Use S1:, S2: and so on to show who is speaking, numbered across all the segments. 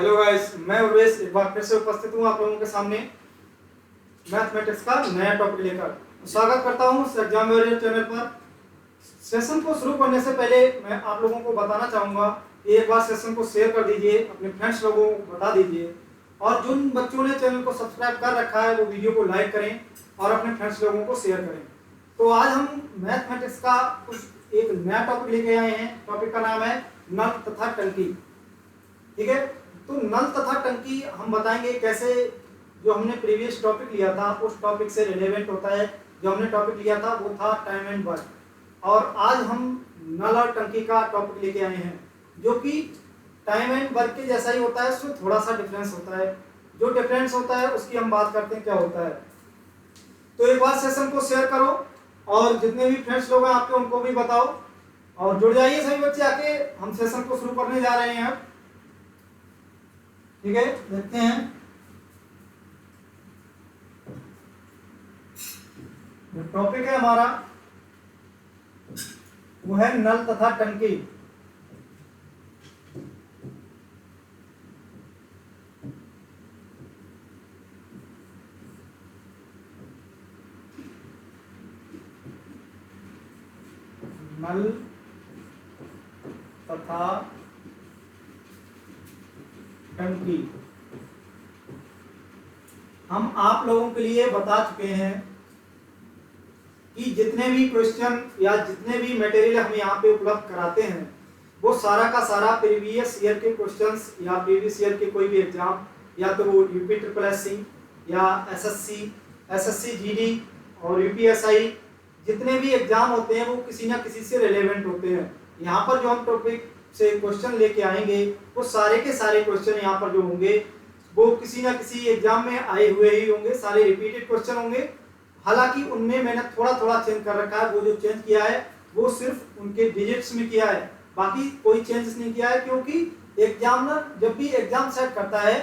S1: Hello guys, मैं उर्वेश एक बार फिर से उपस्थित हूँ आप लोगों के सामने मैथमेटिक्स का नया टॉपिक लेकर। स्वागत करता हूँ इस एग्जाम वॉरियर चैनल पर। सेशन को शुरू करने से पहले मैं आप लोगों को बताना चाहूँगा कि एक बार सेशन को शेयर कर दीजिए, अपने फ्रेंड्स लोगों को बता दीजिए, और जिन बच्चों ने चैनल को सब्सक्राइब कर रखा है वो वीडियो को लाइक करें और अपने फ्रेंड्स लोगों को शेयर करें। तो आज हम मैथमेटिक्स का कुछ एक नया टॉपिक लेके आए हैं। टॉपिक का नाम है नल तथा टंकी। ठीक है, तो नल तथा टंकी हम बताएंगे कैसे जो हमने प्रीवियस टॉपिक लिया था उस टॉपिक से रिलेवेंट होता है। जो हमने टॉपिक लिया था वो था टाइम एंड वर्क, और आज हम नल और टंकी का टॉपिक लेके आए हैं जो कि टाइम एंड वर्क के जैसा ही होता है, उसमें थोड़ा सा डिफरेंस होता है। जो डिफरेंस होता है उसकी हम बात करते हैं क्या होता है। तो एक बार सेशन को शेयर करो और जितने भी फ्रेंड्स लोग हैं आपके उनको भी बताओ, और जुड़ जाइए सभी बच्चे आके। हम सेशन को शुरू करने जा रहे हैं अब। ठीक है, देखते हैं। जो टॉपिक है हमारा वो है नल तथा टंकी। नल तथा टंकी हम आप लोगों के लिए बता चुके हैं कि जितने भी क्वेश्चन या जितने भी मटेरियल हम यहाँ पे उपलब्ध कराते हैं वो सारा का सारा प्रीवियस ईयर के क्वेश्चंस या प्रीवियस ईयर के कोई भी एग्जाम, या तो वो यूपी SSC या एसएससी जीडी और यूपीएसआई, जितने भी एग्जाम होते हैं वो किसी ना किसी से रिलेवेंट होते हैं। यहाँ पर जो हम टॉपिक से क्वेश्चन लेके आएंगे वो सारे के सारे क्वेश्चन यहाँ पर जो होंगे वो किसी ना किसी एग्जाम में आए हुए ही होंगे, सारे रिपीटेड क्वेश्चन होंगे। हालांकि उनमें मैंने थोड़ा थोड़ा चेंज कर रखा है। वो जो चेंज किया है वो सिर्फ उनके डिजिट्स में किया है, बाकी कोई चेंज नहीं किया है, क्योंकि एग्जामिनर जब भी एग्जाम सेट करता है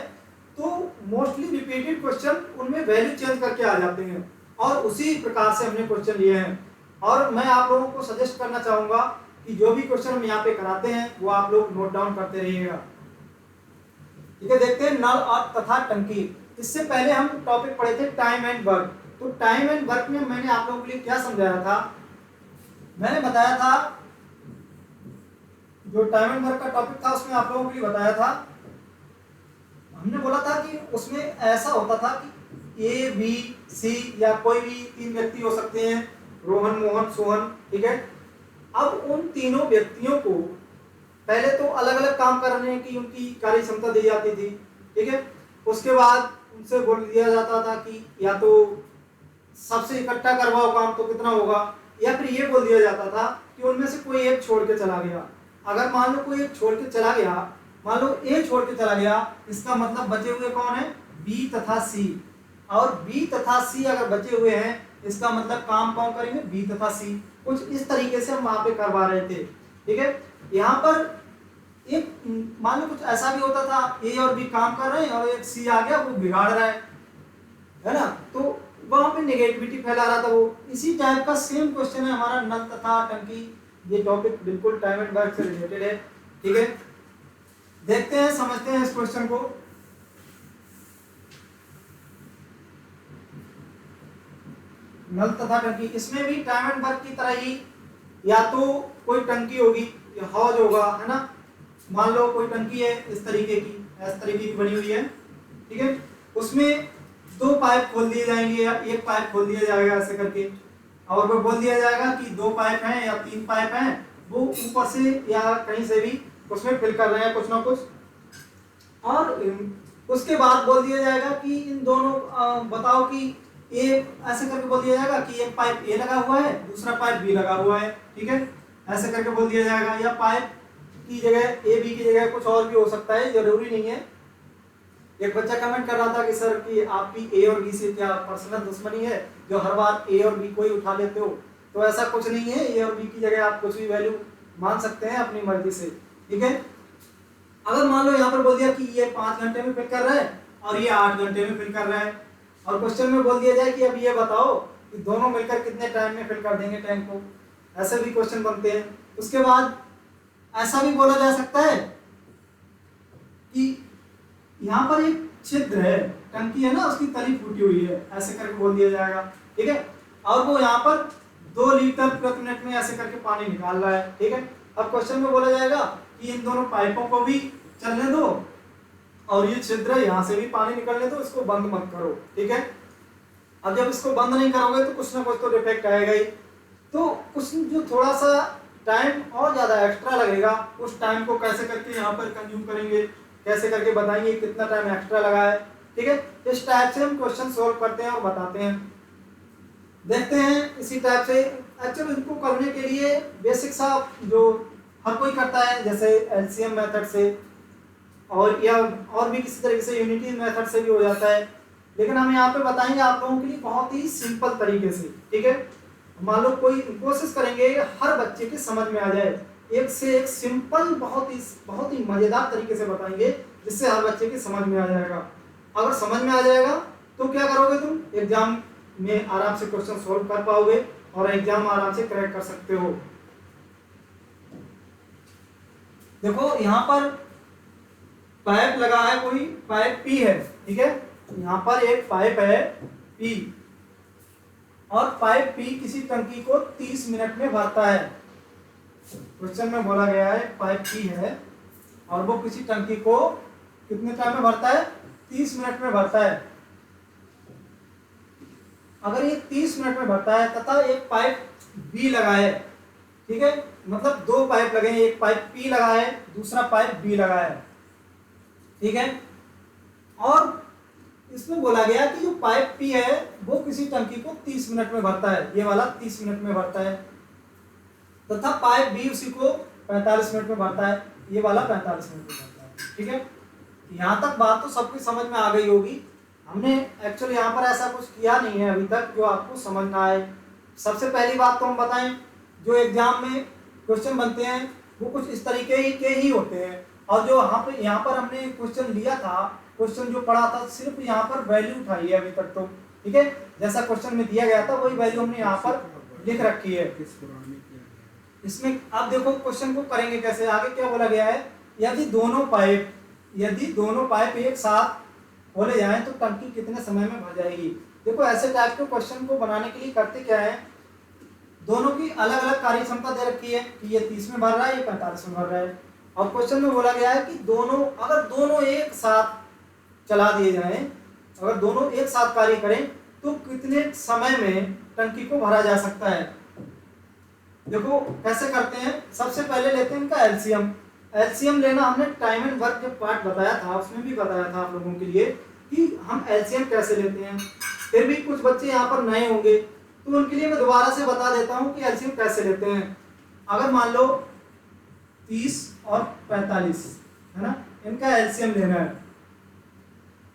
S1: तो मोस्टली रिपीटेड क्वेश्चन उनमें वैल्यू चेंज करके आ जाते हैं, और उसी प्रकार से हमने क्वेश्चन लिए हैं। और मैं आप लोगों को सजेस्ट करना चाहूंगा कि जो भी क्वेश्चन हम यहाँ पे कराते हैं वो आप लोग नोट डाउन करते रहिएगा। ठीक है, देखते हैं नल और तथा टंकी। इससे पहले हम टॉपिक पढ़े थे टाइम एंड वर्क। तो टाइम एंड वर्क में मैंने आप लोगों के लिए क्या समझाया था, मैंने बताया था जो टाइम एंड वर्क का टॉपिक था उसमें आप लोगों के लिए बताया था, हमने बोला था कि उसमें ऐसा होता था कि ए बी सी या कोई भी तीन व्यक्ति हो सकते हैं, रोहन मोहन सोहन। ठीक है, अब उन तीनों व्यक्तियों को पहले तो अलग अलग काम करने की उनकी कार्य क्षमता दी जाती थी। ठीक है, उसके बाद उनसे बोल दिया जाता था कि या तो सबसे इकट्ठा करवाओ काम तो कितना होगा, या फिर ये बोल दिया जाता था कि उनमें से कोई एक छोड़ के चला गया। अगर मान लो कोई एक छोड़ के चला गया, मान लो ए छोड़ के चला गया, इसका मतलब बचे हुए कौन है, बी तथा सी। और बी तथा सी अगर बचे हुए हैं इसका मतलब काम कौन करेंगे, बी तथा सी। कुछ इस तरीके से हम वहां पे करवा रहे थे। ठीक है, यहाँ पर एक मान लो कुछ ऐसा भी होता था, ए और बी काम कर रहे हैं और एक सी आ गया वो बिगाड़ रहा है ना, तो वहां पे नेगेटिविटी फैला रहा था। वो इसी टाइप का सेम क्वेश्चन है हमारा नल तथा टंकी। ये टॉपिक बिल्कुल टाइम एंड वर्क से रिलेटेड है। ठीक है, देखते हैं, समझते हैं इस क्वेश्चन को। नल तथा टंकी, इसमें भी टाइम एंड वर्क की तरह ही या तो कोई टंकी होगी या हौज होगा, है ना। मान लो कोई टंकी है इस तरीके की, इस तरीके की बनी हुई है। ठीक है, उसमें दो पाइप खोल दिए जाएंगे या एक पाइप खोल दिया जाएगा ऐसे करके, और वो बोल दिया जाएगा कि दो पाइप हैं या तीन पाइप हैं, वो ऊपर से या कहीं से भी उसमें फिल कर रहे हैं कुछ ना कुछ। और उसके बाद बोल दिया जाएगा कि इन दोनों बताओ कि ए, ऐसे करके बोल दिया जाएगा कि एक पाइप ए लगा हुआ है, दूसरा पाइप बी लगा हुआ है। ठीक है, ऐसे करके बोल दिया जाएगा, या पाइप की जगह ए बी की जगह कुछ और भी हो सकता है, जरूरी नहीं है। एक बच्चा कमेंट कर रहा था कि सर कि आपकी ए और बी से क्या पर्सनल दुश्मनी है जो हर बार ए और बी को ही उठा लेते हो। तो ऐसा कुछ नहीं है, ए और बी की जगह आप कुछ भी वैल्यू मान सकते हैं अपनी मर्जी से। ठीक है, अगर मान लो यहाँ पर बोल दिया कि ये 5 घंटे में फिल कर रहा है और ये 8 घंटे में फिल कर रहा है, और क्वेश्चन में बोल दिया जाए कि अब ये बताओ कि दोनों मिलकर कितने टाइम में फिल कर देंगे टैंक को, ऐसे भी क्वेश्चन बनते हैं। उसके बाद ऐसा भी बोला जा सकता है कि यहाँ पर एक छिद्र है, टंकी है ना, उसकी तली फूटी हुई है, ऐसे करके बोल दिया जाएगा, ठीक है। और वो यहाँ पर 2 लीटर प्रति मिनट में ऐसे करके पानी निकाल रहा है, ठीक है। अब क्वेश्चन में बोला जाएगा कि इन दोनों पाइपों को भी चलने दो और ये छिद्र यहाँ से भी पानी निकलने दो, इसको बंद मत करो, ठीक है। अब जब इसको बंद नहीं करोगे तो कुछ ना कुछ तो डिफेक्ट आएगा ही, तो कुछ जो थोड़ा सा टाइम और ज्यादा एक्स्ट्रा लगेगा, उस टाइम को कैसे करके यहाँ पर कंज्यूम करेंगे, कैसे करके बताएंगे कितना टाइम एक्स्ट्रा लगा है, ठीक है। इस टाइप से हम क्वेश्चन सोल्व करते हैं और बताते हैं। देखते हैं इसी टाइप से। एक्चुअली इनको करने के लिए बेसिक सा जो हर कोई करता है, जैसे एलसीएम मेथड से और या और भी किसी तरीके से यूनिटी मेथड से भी हो जाता है, लेकिन हम यहाँ पे बताएंगे आप लोगों के लिए बहुत ही सिंपल तरीके से, ठीक है। मान लो कोई कोशिश करेंगे हर बच्चे के समझ में आ जाए, एक से एक सिंपल बहुत ही मजेदार तरीके से बताएंगे जिससे हर बच्चे के समझ में आ जाएगा। अगर समझ में आ जाएगा तो क्या करोगे, तुम एग्जाम में आराम से क्वेश्चन सोल्व कर पाओगे और एग्जाम आराम से क्रैक कर सकते हो। देखो यहाँ पर पाइप लगा है, कोई पाइप पी है, ठीक है। यहाँ पर एक पाइप है पी और पाइप पी किसी टंकी को 30 मिनट में भरता है। क्वेश्चन में बोला गया है पाइप पी है और वो किसी टंकी को कितने टाइम में भरता है, 30 मिनट में भरता है। अगर ये 30 मिनट में भरता है तथा एक पाइप बी लगा है, ठीक है, मतलब 2 पाइप लगे हैं, एक पाइप पी लगा है, दूसरा पाइप बी लगा है, ठीक है। और इसमें बोला गया कि जो पाइप पी है वो किसी टंकी को 30 मिनट में भरता है, ये वाला 30 मिनट में भरता है, तथा पाइप बी उसी को 45 मिनट में भरता है, ये वाला 45 मिनट में भरता है, ठीक है। यहाँ तक बात तो सबकी समझ में आ गई होगी। हमने एक्चुअली यहाँ पर ऐसा कुछ किया नहीं है अभी तक जो आपको समझ ना आए। सबसे पहली बात तो हम बताएं, जो एग्जाम में क्वेश्चन बनते हैं वो कुछ इस तरीके के ही होते हैं, और जो यहाँ पर हमने क्वेश्चन लिया था, क्वेश्चन जो पढ़ा था, सिर्फ यहाँ पर वैल्यू उठाई है अभी तक तो, ठीक है। जैसा क्वेश्चन में दिया गया था वही वैल्यू हमने यहाँ पर लिख रखी है इसमें। अब देखो क्वेश्चन को करेंगे कैसे, आगे क्या बोला गया है, यदि दोनों पाइप एक साथ खोले जाएं तो टंकी कितने समय में भर जाएगी। देखो ऐसे टाइप के क्वेश्चन को बनाने के लिए करते क्या है, दोनों की अलग अलग कार्य क्षमता दे रखी है कि ये 30 में भर रहा है, ये 45 में भर रहा है, और क्वेश्चन में बोला गया है कि अगर दोनों एक साथ चला दिए जाएं, अगर दोनों एक साथ कार्य करें तो कितने समय में टंकी को भरा जा सकता है। देखो कैसे करते हैं, सबसे पहले लेते हैं इनका एलसीएम। एलसीएम लेना हमने टाइम एंड वर्क जब पार्ट बताया था उसमें भी बताया था आप लोगों के लिए कि हम एलसीएम कैसे लेते हैं। फिर भी कुछ बच्चे यहाँ पर नए होंगे तो उनके लिए मैं दोबारा से बता देता हूँ कि एलसीएम कैसे लेते हैं। अगर मान लो 30 और 45 है ना, इनका एलसीएम लेना है,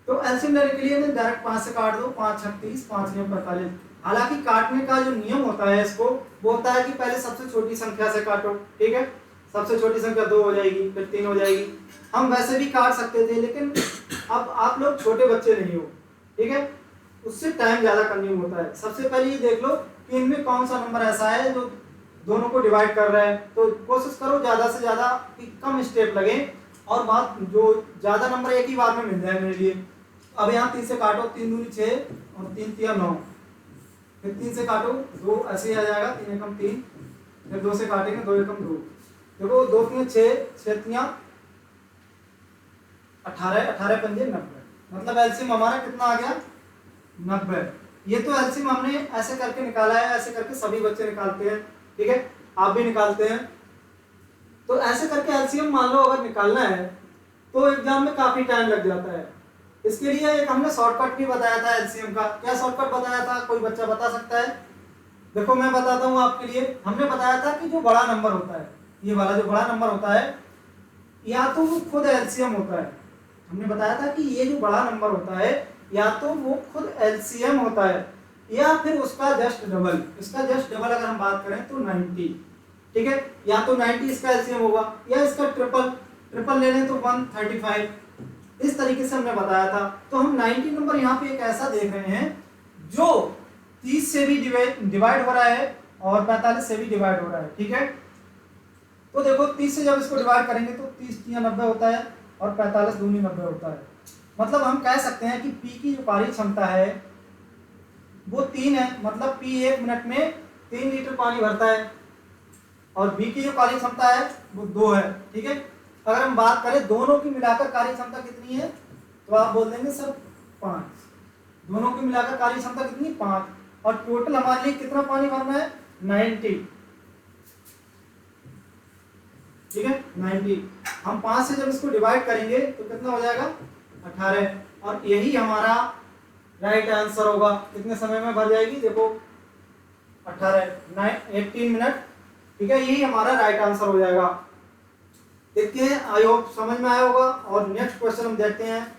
S1: तो एलसीएम लेने के लिए डायरेक्ट 5 से काट दो, 5 6 30, 5 9 45। हालांकि काटने का जो नियम होता है इसको, वो होता है कि पहले सबसे छोटी संख्या से काटो, ठीक है। सबसे छोटी संख्या 2 हो जाएगी, फिर 3 हो जाएगी। हम वैसे भी काट सकते थे, लेकिन अब आप लोग छोटे बच्चे नहीं हो, ठीक है, उससे टाइम ज्यादा कंज्यूम होता है। सबसे पहले ये देख लो कि इनमें कौन सा नंबर ऐसा है जो दोनों को डिवाइड कर रहा है, तो कोशिश करो ज्यादा से ज्यादा कि कम स्टेप लगे और बात जो ज्यादा नंबर एक ही बार में मिल जाए मेरे लिए। अब यहाँ 3 से काटो, 3 दूनी 6 और 3 तिया 9, फिर 3 से काटो 2, ऐसे ही आ जाएगा, 3 एकम 3, फिर 2 से काटेंगे 2 एकम 2। देखो 2 तिया 6, 6 तिया 18, 18 पंजे 90, मतलब एलसीएम हमारा कितना आ गया 90। ये तो एलसीएम हमने ऐसे करके निकाला है, ऐसे करके सभी बच्चे निकालते हैं, ठीक है, आप भी निकालते हैं। तो ऐसे करके एलसीएम मान लो अगर निकालना है तो एग्जाम में काफी टाइम लग जाता है। इसके लिए एक हमने शॉर्टकट भी बताया था एलसीएम का। क्या शॉर्टकट बताया था, कोई बच्चा बता सकता है? देखो मैं बताता हूँ आपके लिए। हमने बताया था कि जो बड़ा नंबर होता है, ये वाला जो बड़ा नंबर होता है, या तो वो खुद एलसीएम होता है। हमने बताया था कि ये जो बड़ा नंबर होता है या तो वो खुद एलसीएम होता है या फिर उसका जस्ट डबल। इसका जस्ट डबल अगर हम बात करें तो 90, ठीक है, या तो 90 इसका एलसीएम होगा या इसका ट्रिपल ले लें तो 135। इस तरीके से हमने बताया था। तो हम 90 नंबर यहाँ पे एक ऐसा देख रहे हैं जो 30 से भी डिवाइड हो रहा है और 45 से भी डिवाइड हो रहा है, ठीक है। तो देखो 30 से जब इसको डिवाइड करेंगे तो 30 तिया 90 होता है और 45 दूनी 90 होता है। मतलब हम कह सकते हैं कि P की जो कार्य क्षमता है वो 3 है, मतलब P 1 मिनट में 3 लीटर पानी भरता है, और B की जो कार्य क्षमता है वो 2 है। ठीक है, अगर हम बात करें दोनों की मिलाकर कार्य क्षमता कितनी है, तो आप बोल देंगे सर 5। दोनों की मिलाकर कार्य क्षमता कितनी, 5, और टोटल हमारे लिए कितना पानी भरना है, 90। ठीक है, 90। हम 5 से जब इसको डिवाइड करेंगे तो कितना हो जाएगा, 18, और यही हमारा राइट आंसर होगा। कितने समय में भर जाएगी, देखो 18 मिनट। ठीक है, यही हमारा राइट आंसर हो जाएगा। देखते हैं, आई होप समझ में आया होगा। और नेक्स्ट क्वेश्चन हम देखते हैं।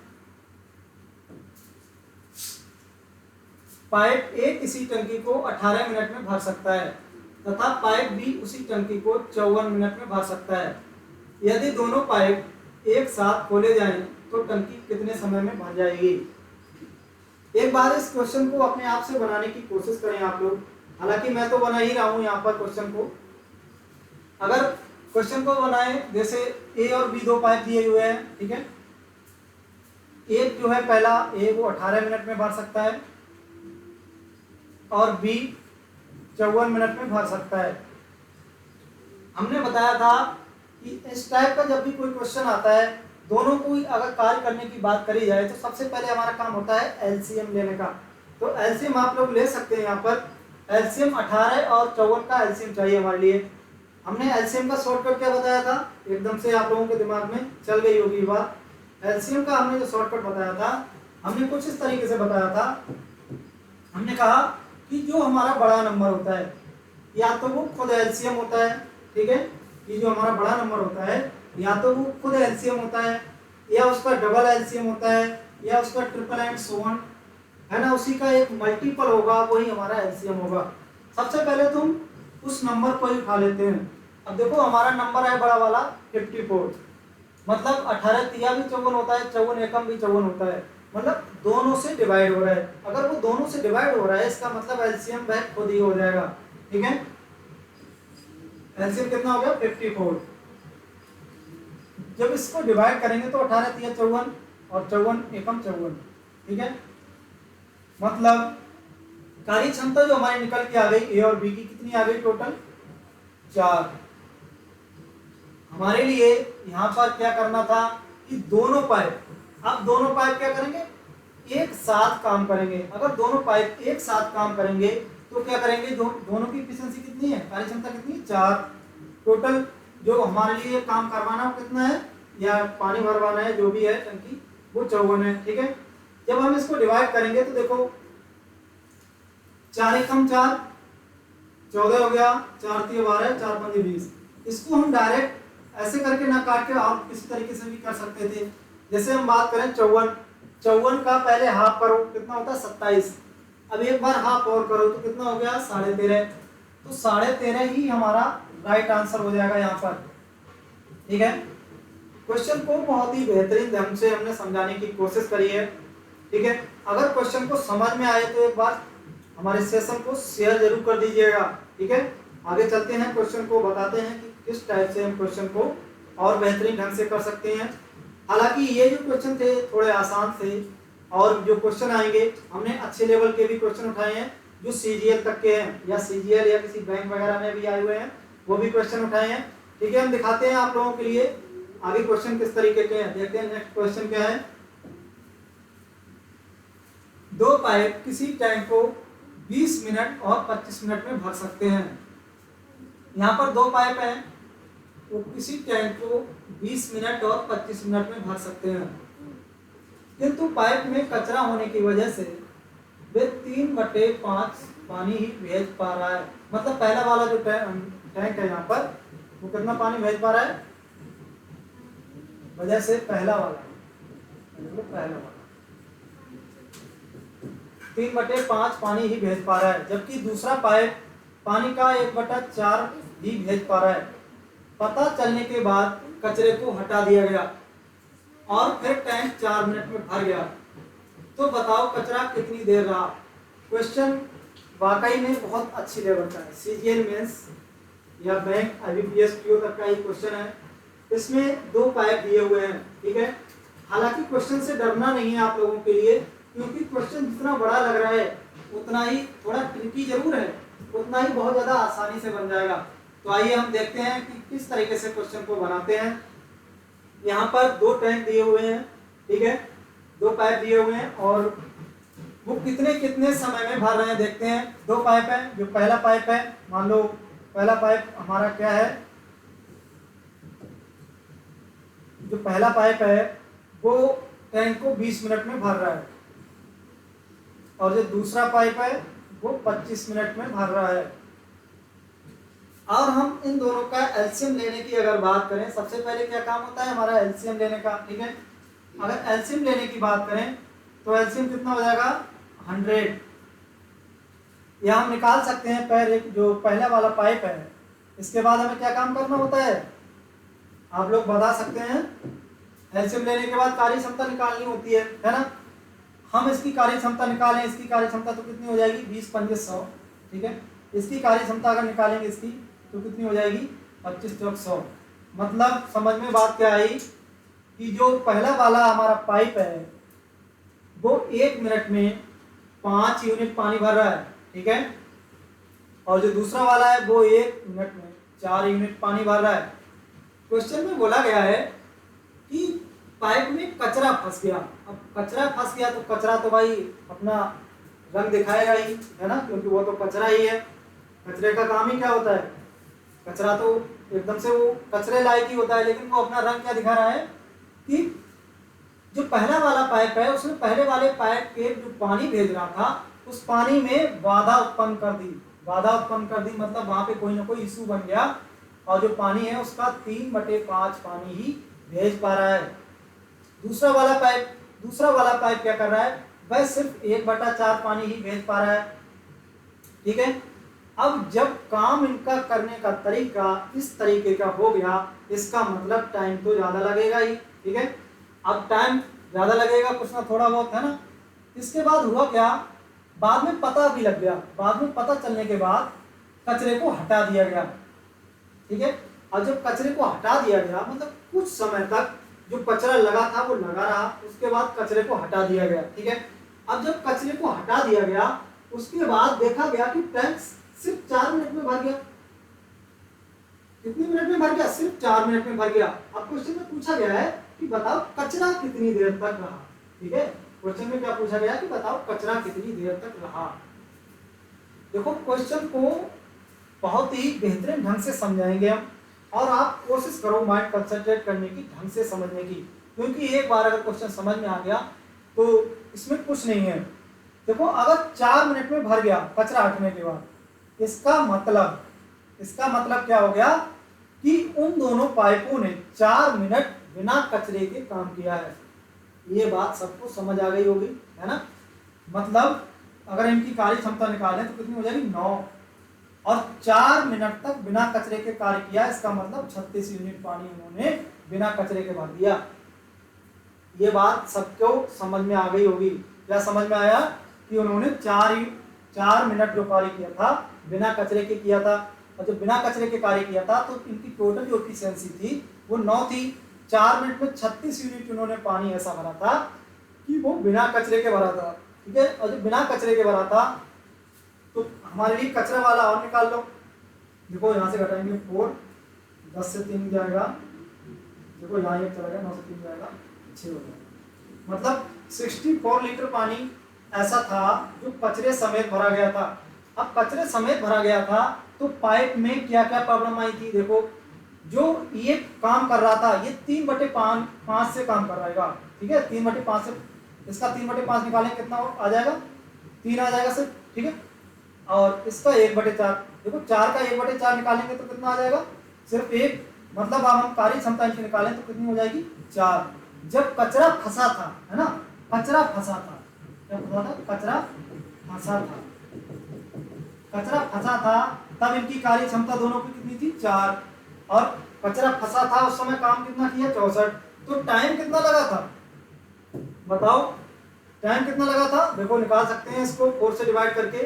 S1: पाइप ए किसी टंकी को 18 मिनट में भर सकता है तथा पाइप बी उसी टंकी को 54 मिनट में भर सकता है। यदि दोनों पाइप एक साथ खोले जाएं तो टंकी कितने समय में भर जाएगी। एक बार इस क्वेश्चन को अपने आप से बनाने की कोशिश करें आप लोग। हालांकि मैं तो बना ही रहा हूं यहाँ पर क्वेश्चन को। अगर क्वेश्चन को बनाएं, जैसे ए और बी दो पाइप दिए हुए हैं। ठीक है, एक जो है पहला ए वो 18 मिनट में भर सकता है और बी 54 मिनट में भर सकता है। हमने बताया था कि इस टाइप का जब भी कोई क्वेश्चन आता है, दोनों को अगर कार्य करने की बात करी जाए तो सबसे पहले हमारा काम होता है एलसीएम लेने का। तो एलसीएम आप लोग ले सकते हैं। यहाँ पर एलसीएम 18 और 54 का एलसीएम चाहिए हमारे लिए। हमने एलसीएम का शॉर्टकट क्या बताया था, एकदम से आप लोगों के दिमाग में चल गई होगी बात। एलसीएम का हमने जो शॉर्टकट बताया था, हमने कुछ इस तरीके से बताया था। हमने कहा कि जो हमारा बड़ा नंबर होता है, या तो वो खुद एलसीएम होता है। ठीक है, ये जो हमारा बड़ा नंबर होता है, या तो वो खुद एलसीएम होता है, या उसका डबल एलसीएम होता है, या उसका ट्रिपल एंड सो ऑन, है ना, उसी का एक मल्टीपल होगा, वही हमारा एलसीएम होगा। सबसे पहले तुम उस नंबर को ही उठा लेते हैं। अब देखो हमारा नंबर है बड़ा वाला 54, मतलब 18 तिया भी 54 होता है, 54 एकम भी 54 होता है, मतलब दोनों से डिवाइड हो रहा है। अगर वो दोनों से डिवाइड हो रहा है, इसका मतलब एलसीएम वह खुद ही हो जाएगा। ठीक है, एलसीएम कितना हो गया, 54। जब इसको डिवाइड करेंगे तो 18 तिया 54 और 54 एकम 54। ठीक है, मतलब कार्य क्षमता जो हमारी निकल के आ गई ए और बी की, कितनी आ गई, टोटल 4। हमारे लिए यहाँ पर क्या करना था कि दोनों पाइप, अब दोनों पाइप क्या करेंगे, एक साथ काम करेंगे। अगर दोनों पाइप एक साथ काम करेंगे तो क्या करेंगे, दोनों की एफिशिएंसी कितनी है, कार्य क्षमता कितनी, 4। टोटल जो हमारे लिए काम करवाना है कितना है, या पानी भरवाना है जो भी है टंकी, वो 54 है। ठीक है, जब हम इसको डिवाइड करेंगे तो देखो 4 एकम 4, 14 हो गया, 4 तिया 12, 4 पंजे 20। इसको हम डायरेक्ट ऐसे करके ना काट के आप किसी तरीके से भी कर सकते थे। जैसे हम बात करें 54 का पहले हाफ करो, कितना होता है, 27। अब एक बार हाफ और करो तो कितना हो गया, 13.5। तो 13.5 ही हमारा राइट आंसर हो जाएगा यहाँ पर। ठीक है, क्वेश्चन को बहुत ही बेहतरीन ढंग से हमने समझाने की कोशिश करी है। ठीक है, अगर क्वेश्चन को समझ में आए तो एक बार हमारे सेशन को शेयर जरूर कर दीजिएगा। ठीक है, आगे चलते हैं, क्वेश्चन को बताते हैं कि किस टाइप से हम क्वेश्चन को और बेहतरीन ढंग से कर सकते हैं। हालांकि ये जो क्वेश्चन थे थोड़े आसान थे, और जो क्वेश्चन आएंगे हमने अच्छे लेवल के भी क्वेश्चन उठाए हैं जो सीजीएल तक के हैं, या सीजीएल या किसी बैंक वगैरह में भी आए हुए हैं, वो भी क्वेश्चन उठाए हैं। ठीक है, हम दिखाते हैं आप लोगों के लिए आगे क्वेश्चन किस तरीके के हैं। देखते हैं नेक्स्ट क्वेश्चन क्या है। दो पाइप किसी टैंक को 20 मिनट और 25 मिनट में भर सकते हैं। यहाँ पर दो पाइप हैं, वो किसी टैंक को 20 मिनट और 25 मिनट में भर सकते हैं, किंतु पाइप में कचरा होने की वजह से वे 3/5 पानी ही भेज पा रहा है। मतलब पहला वाला जो टैंक है यहाँ पर, वो कितना पानी भेज पा रहा है, वजह से पहला वाला 3/5 पानी ही भेज पा रहा है, जबकि दूसरा पाइप पानी का 1/4 ही भेज पा रहा है। पता चलने के बाद कचरे को हटा दिया गया और फिर टैंक 4 मिनट में भर गया, तो बताओ कचरा कितनी देर रहा। क्वेश्चन वाकई में बहुत अच्छी लेवल का है, सीजीएल मेंस या बैंक आईबीपीएस पीओ तक का ही क्वेश्चन है। इसमें दो पाइप दिए हुए हैं। ठीक है, हालांकि क्वेश्चन से डरना नहीं है आप लोगों के लिए, क्योंकि क्वेश्चन जितना बड़ा लग रहा है उतना ही थोड़ा ट्रिकी जरूर है, उतना ही बहुत ज़्यादा आसानी से बन जाएगा। तो आइए हम देखते हैं कि किस तरीके से क्वेश्चन को बनाते हैं। यहाँ पर 2 टैंक दिए हुए हैं, ठीक है, 2 पाइप दिए हुए हैं और वो कितने कितने समय में भर रहे हैं देखते हैं। 2 पाइप है, जो पहला पाइप है, मान लो पहला पाइप हमारा क्या है, जो पहला पाइप है वो टैंक को 20 मिनट में भर रहा है, और जो दूसरा पाइप है वो 25 मिनट में भर रहा है। और हम इन दोनों का एलसीएम लेने की अगर बात करें, सबसे पहले क्या काम होता है हमारा एलसीएम लेने का, ठीक है। अगर एलसीएम लेने की बात करें तो एलसीएम कितना हो जाएगा 100। यह हम निकाल सकते हैं पहले जो पहला वाला पाइप है, इसके बाद हमें क्या काम करना होता है आप लोग बता सकते हैं। एलसीएम लेने के बाद कार्य क्षमता निकालनी होती है ना। हम इसकी कार्य क्षमता निकालें, इसकी कार्य क्षमता तो कितनी हो जाएगी 20 पंजे 100, ठीक है। इसकी कार्य क्षमता अगर निकालेंगे इसकी तो कितनी हो जाएगी 25 चौक 100। मतलब समझ में बात क्या आई कि जो पहला वाला हमारा पाइप है वो 1 मिनट में 5 यूनिट पानी भर रहा है, ठीक है, और जो दूसरा वाला है वो 1 मिनट में 4 यूनिट पानी भर रहा है। क्वेश्चन में बोला गया है कि पाइप में कचरा फंस गया। अब कचरा फंस गया तो कचरा तो भाई अपना रंग दिखाएगा ही, है ना, क्योंकि वो तो कचरा ही है। कचरे का काम ही क्या होता है, कचरा तो एकदम से वो कचरे लायक ही होता है, लेकिन वो अपना रंग क्या दिखा रहा है कि जो पहला वाला पाइप है उसने पहले वाले पाइप के जो पानी भेज रहा था उस पानी में बाधा उत्पन्न कर दी। बाधा उत्पन्न कर दी मतलब वहां पे कोई ना कोई इशू बन गया, और जो पानी है उसका 3/5 पानी ही भेज पा रहा है। दूसरा वाला पाइप क्या कर रहा है, वह सिर्फ 1/4 पानी ही भेज पा रहा है, ठीक है। अब जब काम इनका करने का तरीका इस तरीके का हो गया, इसका मतलब टाइम तो ज्यादा लगेगा ही, ठीक है। अब टाइम ज्यादा लगेगा कुछ ना थोड़ा बहुत, है ना। इसके बाद हुआ क्या, बाद में पता भी लग गया, बाद में पता चलने के बाद कचरे को हटा दिया गया, ठीक है। अब जब कचरे को हटा दिया गया मतलब कुछ समय तक जो कचरा लगा था वो लगा रहा, उसके बाद कचरे को हटा दिया गया, ठीक है। अब जब कचरे को हटा दिया गया उसके बाद देखा गया कि टैंक सिर्फ 4 मिनट में भर गया। कितने मिनट में भर गया, सिर्फ 4 मिनट में भर गया। अब क्वेश्चन में पूछा गया है कि बताओ कचरा कितनी देर तक रहा, ठीक है। क्वेश्चन में क्या पूछा गया कि बताओ कचरा कितनी देर तक रहा। देखो क्वेश्चन को बहुत ही बेहतरीन ढंग से समझाएंगे हम, और आप कोशिश करो माइंड कंसंट्रेट करने की, ढंग से समझने की, क्योंकि एक बार अगर क्वेश्चन समझ में आ गया तो इसमें कुछ नहीं है। देखो अगर 4 मिनट में भर गया कचरा हटने के बाद, इसका मतलब क्या हो गया कि उन दोनों पाइपों ने 4 मिनट बिना कचरे के काम किया है। ये बात सबको समझ आ गई होगी, है ना। मतलब अगर इनकी कार्य क्षमता निकालें तो कितनी हो जाएगी 9, और 4 मिनट तक बिना कचरे के कार्य किया, इसका मतलब 36 यूनिट पानी उन्होंने बिना कचरे के भर दिया। ये बात सबको समझ में आ गई होगी। क्या समझ में आया कि उन्होंने 4 मिनट जो कार्य किया था बिना कचरे के किया था, और जब बिना कचरे के कार्य किया था तो इनकी टोटल जो एफिशिएंसी थी वो 9 थी। 4 मिनट में 36 यूनिट उन्होंने पानी ऐसा भरा था कि वो बिना कचरे के भरा था, ठीक है। और जब बिना कचरे के भरा था तो हमारे लिए कचरा वाला और निकाल लो। देखो यहाँ से घटाएंगे 4, 10 से 3 जाएगा, देखो यहाँ 1 चला गया, 9 से 3 जाएगा 6 हो जाएगा। मतलब 64 लीटर पानी ऐसा था जो कचरे समेत भरा गया था। अब कचरे समेत भरा गया था तो पाइप में क्या क्या प्रॉब्लम आई थी। देखो जो ये काम कर रहा था ये 3/5 से काम कर रहेगा, ठीक है। 3/5 से इसका 3/5 निकालें कितना आ जाएगा, 3 आ जाएगा सिर्फ, ठीक है। और इसका 1/4, देखो 4 का 1/4 निकालेंगे तो कितना आ जाएगा, सिर्फ 1। मतलब अब हम कार्य क्षमता इनकी निकालें तो कितनी हो जाएगी 4। जब कचरा फंसा था, है ना, कचरा फंसा था, क्या फंसा था, कचरा फंसा था, कचरा फंसा था, तब इनकी कार्य क्षमता दोनों की कितनी थी 4, और कचरा फंसा था उस समय काम कितना किया 64। तो टाइम कितना लगा था बताओ, टाइम कितना लगा था। देखो निकाल सकते हैं इसको 4 से डिवाइड करके,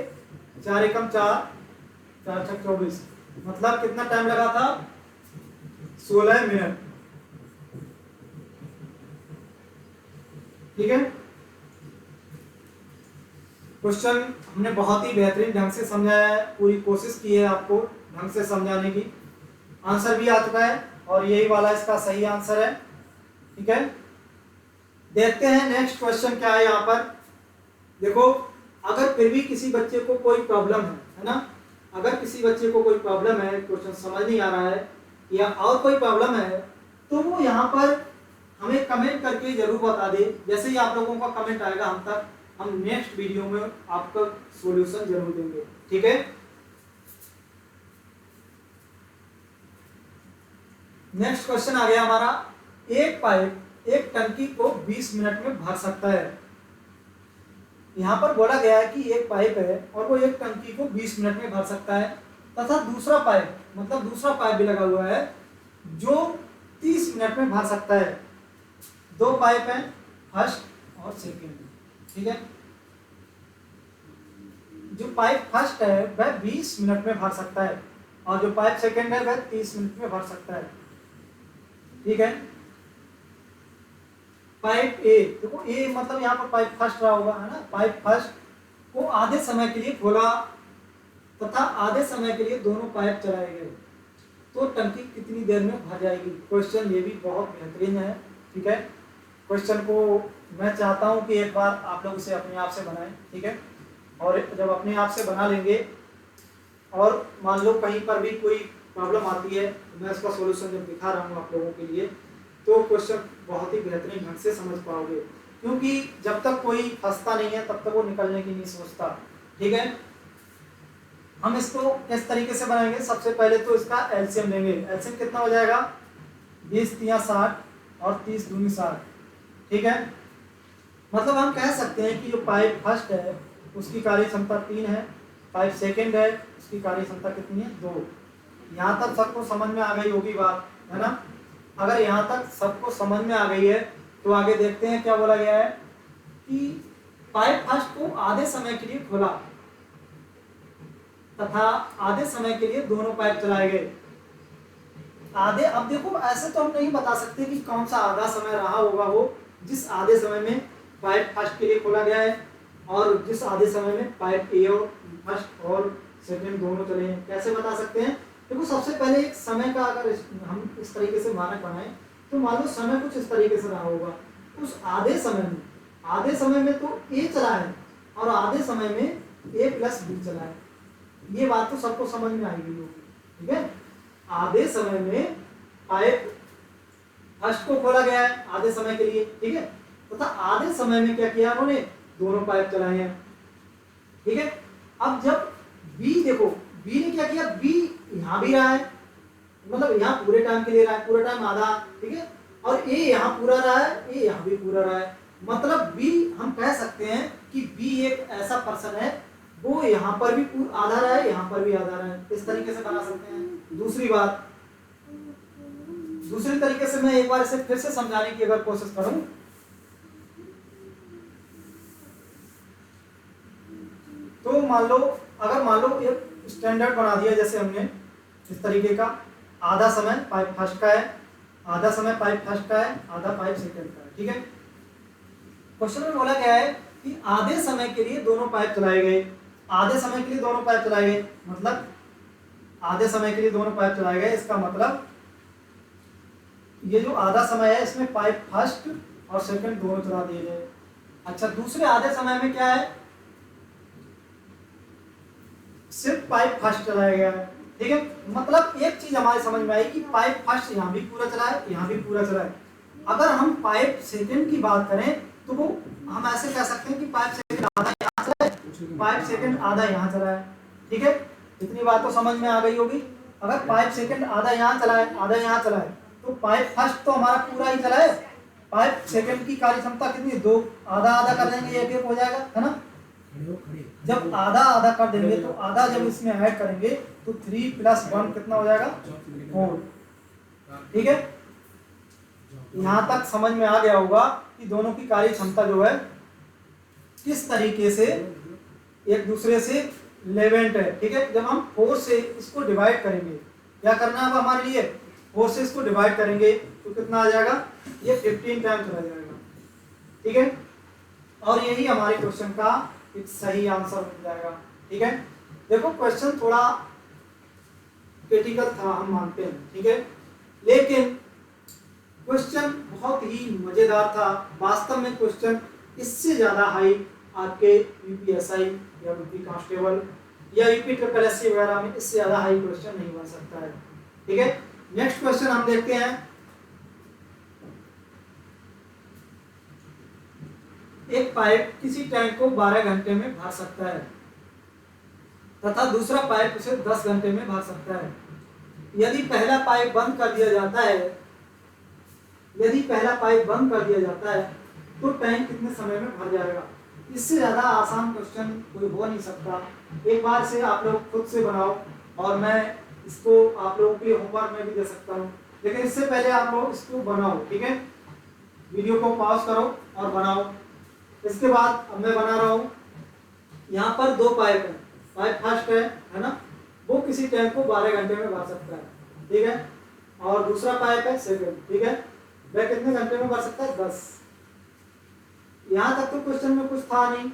S1: 4 एकम 4, 4 छक 24, मतलब कितना टाइम लगा था 16 मिनट। ठीक है, क्वेश्चन हमने बहुत ही बेहतरीन ढंग से समझाया है, पूरी कोशिश की है आपको ढंग से समझाने की। आंसर भी आ चुका है और यही वाला इसका सही आंसर है। ठीक है, देखते हैं नेक्स्ट क्वेश्चन क्या है यहाँ पर। देखो, अगर फिर भी किसी बच्चे को कोई प्रॉब्लम है ना, अगर किसी बच्चे को कोई प्रॉब्लम है, क्वेश्चन समझ नहीं आ रहा है या और कोई प्रॉब्लम है, तो वो यहाँ पर हमें कमेंट करके जरूर बता दे। जैसे ही आप लोगों का कमेंट आएगा हम तक, हम नेक्स्ट वीडियो में आपका सॉल्यूशन जरूर देंगे। ठीक है, नेक्स्ट क्वेश्चन आ गया हमारा, एक पाइप एक टंकी को 20 मिनट में भर सकता है। यहाँ पर बोला गया है कि एक पाइप है और वो एक टंकी को 20 मिनट में भर सकता है, तथा दूसरा पाइप, मतलब दूसरा पाइप भी लगा हुआ है जो 30 मिनट में भर सकता है। दो पाइप हैं, फर्स्ट और सेकंड। ठीक है, जो पाइप फर्स्ट है वह 20 मिनट में भर सकता है और जो पाइप सेकंड है वह 30 मिनट में भर सकता है। ठीक है, पाइप ए, देखो ए मतलब यहाँ पर पाइप फर्स्ट रहा होगा, है ना। पाइप फर्स्ट को आधे समय के लिए खोला तथा आधे समय के लिए दोनों पाइप चलाए गए, तो टंकी कितनी देर में भर जाएगी। क्वेश्चन ये भी बहुत बेहतरीन है। ठीक है, क्वेश्चन को मैं चाहता हूँ कि एक बार आप लोग इसे अपने आप से बनाएं। ठीक है, और जब अपने आप से बना लेंगे और मान लो कहीं पर भी कोई प्रॉब्लम आती है, मैं इसका सॉल्यूशन जब दिखा रहा हूँ आप लोगों के लिए, तो क्वेश्चन बहुत ही बेहतरीन ढंग से समझ पाओगे, क्योंकि जब तक कोई फंसता नहीं है तब तक वो निकलने की नहीं सोचता। ठीक है, हम इसको किस तरीके से बनाएंगे, सबसे पहले तो इसका एलसीएम लेंगे। एलसीएम कितना हो जाएगा, 20 तिया 60 और 30 दूनी 60। ठीक है, मतलब हम कह सकते हैं कि जो पाइप फर्स्ट है उसकी कार्य क्षमता 3 है, पाइप सेकंड है उसकी कार्य क्षमता कितनी है, 2। यहाँ तक सबको समझ में आ गई होगी बात, है ना। अगर यहाँ तक सबको समझ में आ गई है तो आगे देखते हैं क्या बोला गया है कि पाइप फर्स्ट को आधे समय के लिए खोला तथा आधे समय के लिए दोनों पाइप चलाए गए। आधे, अब देखो ऐसे तो हम नहीं बता सकते कि कौन सा आधा समय रहा होगा वो जिस आधे समय में पाइप फर्स्ट के लिए खोला गया है और जिस आधे समय में पाइप ए और फर्स्ट और सेकंड दोनों चले हैं। कैसे बता सकते हैं, देखो सबसे पहले एक समय का अगर हम इस तरीके से मानक बनाएं तो मान लो समय कुछ इस तरीके से रहा होगा। उस आधे समय में तो ए चला है और आधे समय में ए प्लस बी चला है। ये बात तो सबको समझ में आई गई होगी। ठीक है, आधे समय में पाइप फर्स्ट को खोला गया है आधे समय के लिए। ठीक है, तथा आधे समय में क्या किया उन्होंने, दोनों पाइप चलाए हैं। ठीक है, अब जब बी, देखो बी ने क्या किया, बी यहाँ भी रहा है, मतलब यहाँ पूरे टाइम के लिए रहा है, पूरा टाइम आधा। ठीक है, और ए यहाँ पूरा रहा है, ए यहाँ भी पूरा रहा है, मतलब बी हम कह सकते हैं कि बी एक ऐसा पर्सन है वो यहाँ पर भी आधा रहा है, यहाँ पर भी आधा रहा है। इस तरीके से बना सकते हैं। दूसरी बात, दूसरी तरीके से मैं एक बार इसे फिर से समझाने की अगर कोशिश करूं तो मान लो एक स्टैंडर्ड बना दिया जैसे हमने इस तरीके का, आधा समय पाइप फर्स्ट का है, आधा समय पाइप फर्स्ट का है, आधा पाइप सेकंड का है। ठीक है, क्वेश्चन में बोला गया है कि आधे समय के लिए दोनों पाइप चलाए गए। आधे समय के लिए दोनों पाइप चलाए गए मतलब आधे समय के लिए दोनों पाइप चलाए गए, इसका मतलब ये जो आधा समय है इसमें पाइप फर्स्ट और सेकंड दोनों चला दिए गए। अच्छा, दूसरे आधे समय में क्या है, सिर्फ पाइप फर्स्ट चलाया गया है। ठीक है, मतलब एक चीज हमारे समझ में आई कि पाइप फर्स्ट यहाँ भी पूरा चला है, यहाँ भी पूरा चला है। अगर हम पाइप सेकंड की बात करें तो वो हम ऐसे कह सकते हैं कि पाइप सेकंड आधा यहाँ चला है, पाइप सेकंड आधा यहाँ चला है। ठीक है, इतनी बात तो समझ में आ गई होगी। अगर पाइप सेकंड आधा यहाँ चला है, आधा यहाँ चला है, तो पाइप फर्स्ट तो हमारा पूरा ही चला है। पाइप सेकंड की कार्य क्षमता कितनी है, 2, आधा आधा कर देंगे एक एक हो जाएगा, है ना। जब आधा आधा कर देंगे तो आधा जब इसमें ऐड करेंगे तो 3 + 1 कितना हो जाएगा, 4। ठीक है, यहाँ तक समझ में आ गया होगा कि दोनों की कार्य क्षमता जो है किस तरीके से एक दूसरे से लेवेंट है। ठीक है, जब हम 4 से इसको डिवाइड करेंगे, क्या करना है अब हमारे लिए, 4 से इसको डिवाइड करेंगे तो कितना आ जाएगा, ये 15 टाइम चला जाएगा। ठीक है, और यही हमारे क्वेश्चन का एक सही आंसर मिल जाएगा। ठीक है, देखो क्वेश्चन थोड़ा क्रिटिकल था हम मानते हैं, ठीक है, लेकिन क्वेश्चन बहुत ही मजेदार था। वास्तव में क्वेश्चन इससे ज्यादा हाई आपके यूपीएसआई या यूपी कांस्टेबल या यूपी ट्रिपल एससी वगैरह में इससे ज्यादा हाई क्वेश्चन नहीं बन सकता है। ठीक है, नेक्स्ट क्वेश्चन हम देखते हैं। एक पाइप किसी टैंक को 12 घंटे में भर सकता है तथा दूसरा पाइप उसे 10 घंटे में भर सकता है। यदि पहला पाइप बंद कर दिया जाता है तो टैंक कितने समय में भर जाएगा? इससे ज्यादा आसान क्वेश्चन कोई हो नहीं सकता। एक बार से आप लोग खुद से बनाओ और मैं इसको आप लोगों के लिए होमवर्क में भी दे सकता हूँ, लेकिन इससे पहले आप लोग इसको बनाओ। ठीक है, वीडियो को पॉज करो और बनाओ। इसके बाद अब मैं बना रहा हूँ। यहाँ पर 2 पाइप है, पाइप फर्स्ट है ना, वो किसी टैंक को 12 घंटे में भर सकता है। ठीक है, और दूसरा पाइप है सेकंड। ठीक है, वह कितने घंटे में भर सकता है? 10। यहाँ तक तो क्वेश्चन में कुछ था नहीं।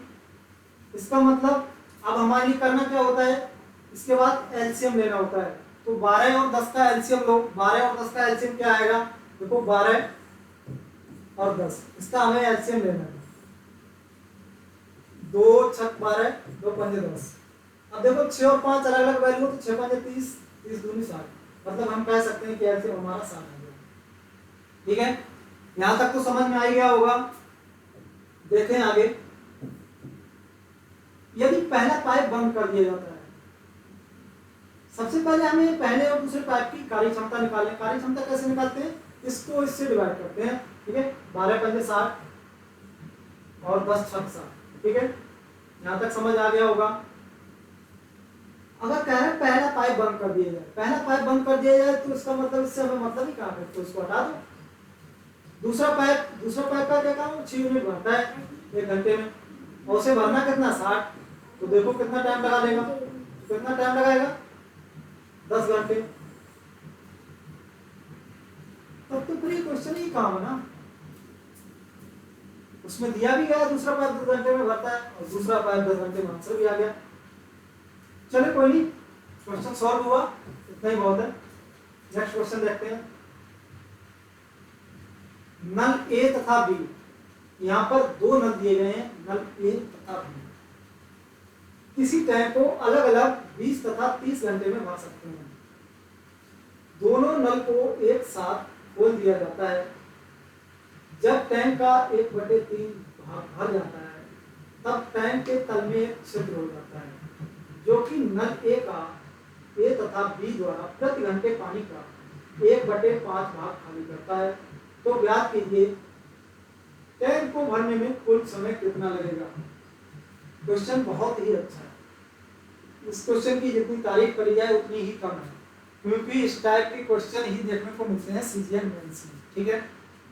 S1: इसका मतलब अब हमारे लिए करना क्या होता है, इसके बाद एलसीएम लेना होता है। तो 12 और 10 का एलसीएम लो। 12 और 10 का एलसीएम क्या आएगा? देखो 12 और 10, इसका हमें एलसीएम लेना है। 2 छक 12, 2 पंजे 10। अब देखो 6 और 5 अलग अलग वैल्यू, तो 6 पंजे 30, 30 दूनी 60। मतलब हम कह सकते हैं कि एलसीएम हमारा 60 आ गया। ठीक है, यहां तक तो समझ में आ गया होगा। देखें आगे। यदि पहला पाइप बंद कर दिया जाता है, सबसे पहले हमें पहले और दूसरे पाइप की कार्य क्षमता निकालनी। कार्य क्षमता कैसे निकालते हैं? इसको इससे डिवाइड करते हैं। ठीक है, 12 पंजे 60 और 10 छक 60। ठीक है, यहां तक समझ आ गया होगा। अगर कह रहे हैं पहला पाइप बंद कर दिया जाए, पहला पाइप बंद कर दिया जाए तो इसका मतलब, इससे हमें मतलब ही क्या है, तो इसको हटा दो। दूसरा पाइप का क्या काम? 6 यूनिट भरता है 1 घंटे में, और उसे भरना कितना? 60। तो देखो कितना टाइम लगा लेगा, कितना टाइम लगाएगा? 10 घंटे। तब तो फिर क्वेश्चन ही काम है ना। उसमें दिया भी गया दूसरा पाइप 10 घंटे में भरता है और दूसरा पाइप 10 घंटे में, आंसर भी आ गया। चलो कोई नहीं, क्वेश्चन सॉल्व हुआ, इतना ही बहुत है। नेक्स्ट क्वेश्चन देखते हैं। नल ए तथा बी, यहां पर 2 नल दिए गए हैं, नल ए तथा बी। किसी टैंक को अलग अलग 20 तथा 30 घंटे में भर सकते हैं। दोनों नल को एक साथ खोल दिया जाता है। जब टैंक का 1/3 भाग भर जाता है, तब टैंक के तल में एक छिद्र हो जाता है, जो कि नल ए तथा बी द्वारा प्रति घंटे पानी का 1/5 भाग खाली करता है। तो ज्ञात कीजिए टैंक को भरने में कुल समय कितना लगेगा। क्वेश्चन बहुत ही अच्छा है। इस क्वेश्चन की जितनी तारीफ करी जाए उतनी ही कम है, क्योंकि इस टाइप के क्वेश्चन ही देखने को मिलते हैं सीजीएल मेंस में। ठीक है,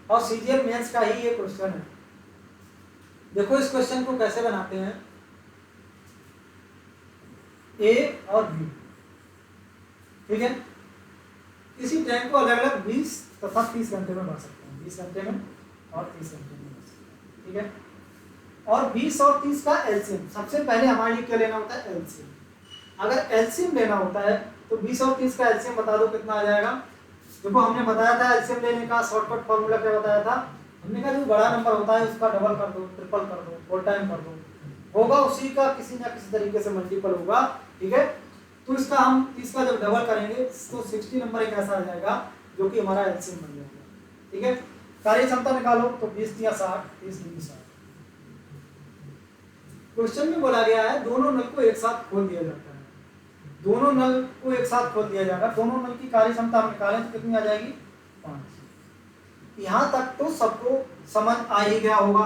S1: और सीजीएल मेंस का ही ये क्वेश्चन है। देखो इस क्वेश्चन को कैसे बनाते हैं। ए और बी, ठीक है, इसी टैंक को अलग अलग 20 तथा 30 घंटे में भर सकते हैं। 20 घंटे में और 30 घंटे में भर सकते हैं। ठीक है, और 20 और 30 का एलसीएम। सबसे पहले हमारे लिए क्या लेना होता है? एलसीएम। अगर एलसीएम लेना होता है तो 20 और 30 का एलसीएम बता दो कितना आ जाएगा। देखो हमने बताया था एलसीएम लेने का शॉर्टकट फॉर्मूला क्या बताया था। हमने कहा जो बड़ा नंबर होता है उसका डबल कर दो, ट्रिपल कर दो, 4 टाइम कर दो, होगा उसी का किसी ना किसी तरीके से मल्टीपल होगा। ठीक है, तो इसका हम 30 का जब डबल करेंगे तो 60 नंबर एक ऐसा आ जाएगा जो कि हमारा एलसीएम बन जाएगा। ठीक है, कार्य क्षमता निकालो तो 20 या 60, 30 दूनी 60। क्वेश्चन में बोला गया है दोनों नल को एक साथ खोल दिया जाता है। दोनों नल को एक साथ खोल दिया जाएगा। दोनों नल की कार्य क्षमता हम निकालें तो कितनी आ जाएगी? 5। यहां तक तो सबको समझ आ ही गया होगा।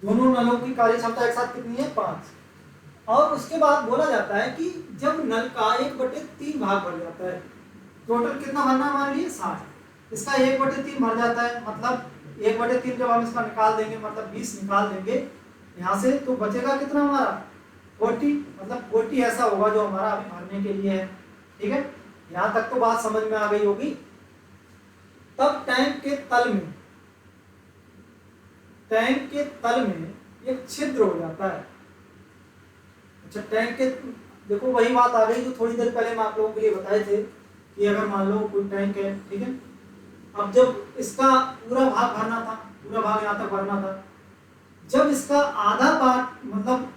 S1: दोनों नलों की कार्य क्षमता एक साथ कितनी है? 5। और उसके बाद बोला जाता है कि जब नल का 1/3 भाग भर जाता है, टोटल कितना भरना हमारे लिए? 60। इसका 1/3 भर जाता है, मतलब 1/3 जब हम इसका निकाल देंगे, मतलब 20 निकाल देंगे यहाँ से, तो बचेगा कितना हमारा? 40। मतलब 40 ऐसा होगा जो हमारा अभी भरने के लिए है। ठीक है, यहाँ तक तो बात समझ में आ गई होगी। तब टैंक के तल में टैंक के तल में एक छिद्र हो जाता है। अच्छा, टैंक के, देखो वही बात आ गई जो थोड़ी देर पहले मैं आप लोगों के लिए बताए थे कि अगर मान लो कोई टैंक है, ठीक है, अब जब इसका पूरा भाग भरना था, पूरा भाग यहाँ तक भरना था, जब इसका आधा पार्ट मतलब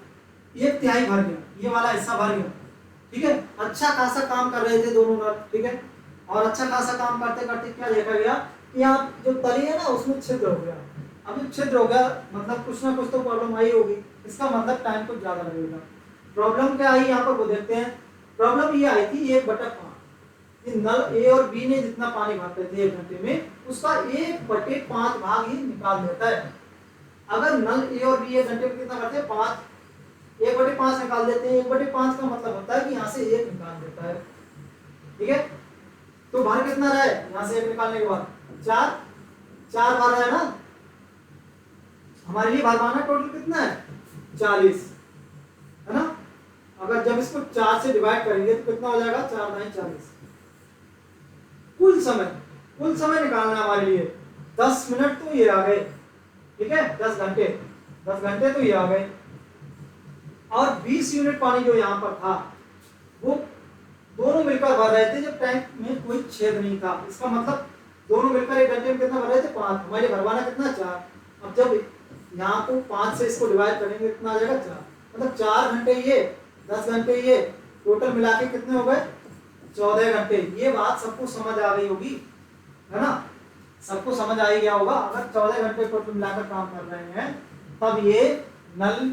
S1: 1/3 भर गया, ये वाला हिस्सा भर गया, ठीक है, अच्छा खासा काम कर रहे थे दोनों नल, ठीक है, और अच्छा खासा काम करते करते क्या देखा गया कि यहाँ जो तली है ना उसमें छिद्र हो गया। अब जब छिद्र हो गया मतलब कुछ ना कुछ तो प्रॉब्लम आई होगी, इसका मतलब टाइम कुछ ज्यादा लगेगा। प्रॉब्लम क्या आई यहाँ पर वो देखते हैं। प्रॉब्लम ये आई थी 1/5, ये नल ए और बी ने जितना पानी भरते थे 1 घंटे में उसका 1/5 भाग ही निकाल देता है। अगर नल ए और बी 1 घंटे में कितना करते हैं 5, 1/5 निकाल देते हैं। 1/5 का मतलब होता है कि यहाँ से 1 निकाल देता है, ठीक है। तो भार कितना रहा है यहाँ से 1 निकालने के बाद 4 बार है ना, हमारे लिए भार माना टोटल कितना है 40, है ना। अगर जब इसको 4 से डिवाइड करेंगे तो कितना हो जाएगा 4×9=40। कुल समय निकालना हमारे लिए 10 मिनट तो ये आ गए, ठीक है, 10 घंटे तो ये आ गए। और 20 यूनिट पानी जो यहाँ पर था वो दोनों मिलकर भर रहे थे जब टैंक में कोई छेद नहीं था। इसका मतलब दोनों मिलकर 1 घंटे में कितना भर रहे थे 5, हमारे भरवाना कितना 4। अब जब यहाँ को 5 से इसको डिवाइड करेंगे कितना आ जाएगा 4, मतलब 4 घंटे ये 10 घंटे ये टोटल मिला के कितने हो गए 14 घंटे। ये बात सबको समझ आ गई होगी, है ना, सबको समझ आ ही गया होगा। अगर 14 घंटे टोटल मिलाकर काम कर रहे हैं तब ये नल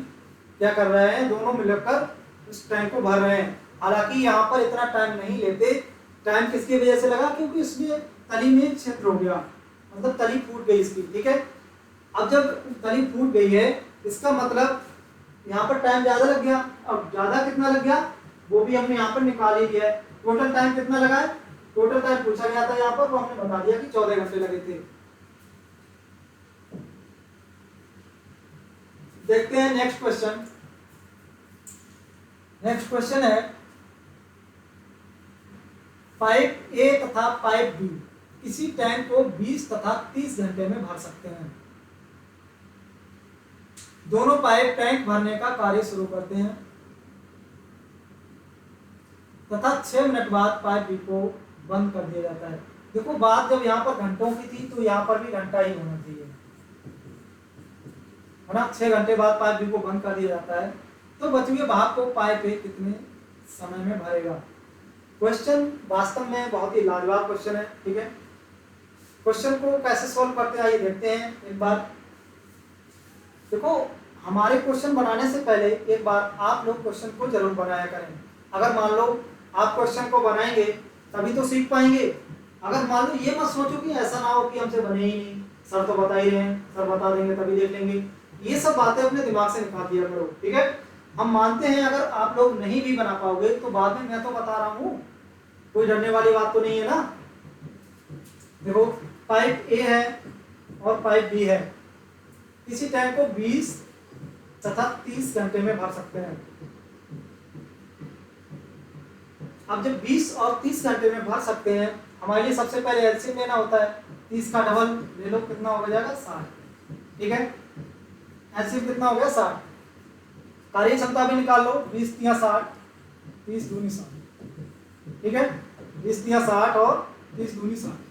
S1: क्या कर रहे हैं, दोनों मिलकर उस टैंक को भर रहे हैं। हालांकि यहाँ पर इतना टाइम नहीं लेते, टाइम किसकी वजह से लगा क्योंकि इसमें तली में छिद्र हो गया, मतलब तली फूट गई इसकी, ठीक है। अब जब तली फूट गई है इसका मतलब यहाँ पर टाइम ज्यादा लग गया। अब ज्यादा कितना लग गया वो भी हमने यहाँ पर निकाल ही लिया है। टोटल टाइम कितना लगा है, टोटल टाइम पूछा गया था यहाँ पर, वो हमने बता दिया कि 14 घंटे लगे थे। देखते हैं नेक्स्ट क्वेश्चन। नेक्स्ट क्वेश्चन है पाइप ए तथा पाइप बी किसी टैंक को 20 तथा 30 घंटे में भर सकते हैं। दोनों पाइप टैंक भरने का कार्य शुरू करते हैं तथा 6 मिनट बाद पाइप बी को बंद कर दिया जाता है। देखो बात जब यहाँ पर घंटों की थी तो यहाँ पर भी घंटा ही होना चाहिए, है ना। 6 घंटे बाद पाइप बी को बंद कर दिया जाता है तो बचे हुए भाग को पाइप ए कितने समय में भरेगा। क्वेश्चन वास्तव में बहुत ही लाजवाब क्वेश्चन है, ठीक है। क्वेश्चन को कैसे सॉल्व करते हैं आइए देखते हैं एक बार। देखो हमारे क्वेश्चन बनाने से पहले एक बार आप लोग क्वेश्चन को जरूर बनाया करें। अगर मान लो आप क्वेश्चन को बनाएंगे तभी तो सीख पाएंगे। अगर मान लो ये मत सोचो कि ऐसा ना हो कि हमसे बने ही नहीं, सर तो बता ही रहे हैं, सर बता देंगे तभी देख लेंगे, ये सब बातें अपने दिमाग से निकाल दिया करो, ठीक है। हम मानते हैं अगर आप लोग नहीं भी बना पाओगे तो बाद में मैं तो बता रहा हूँ, कोई डरने वाली बात तो नहीं है ना। देखो पाइप ए है और पाइप बी है, किसी टैंक को 20 तथा 30 घंटे में भर सकते हैं। अब जब 20 और 30 घंटे में भर सकते हैं हमारे लिए सबसे पहले एलसीएम लेना होता है। 30 का डबल ले लो कितना हो जाएगा 60, ठीक है। एलसीएम कितना हो गया 60। कार्य क्षमता भी निकाल लो, 20 × 60, 30 दूनी 60, ठीक है। 20 × 60 और 30 दूनी 60।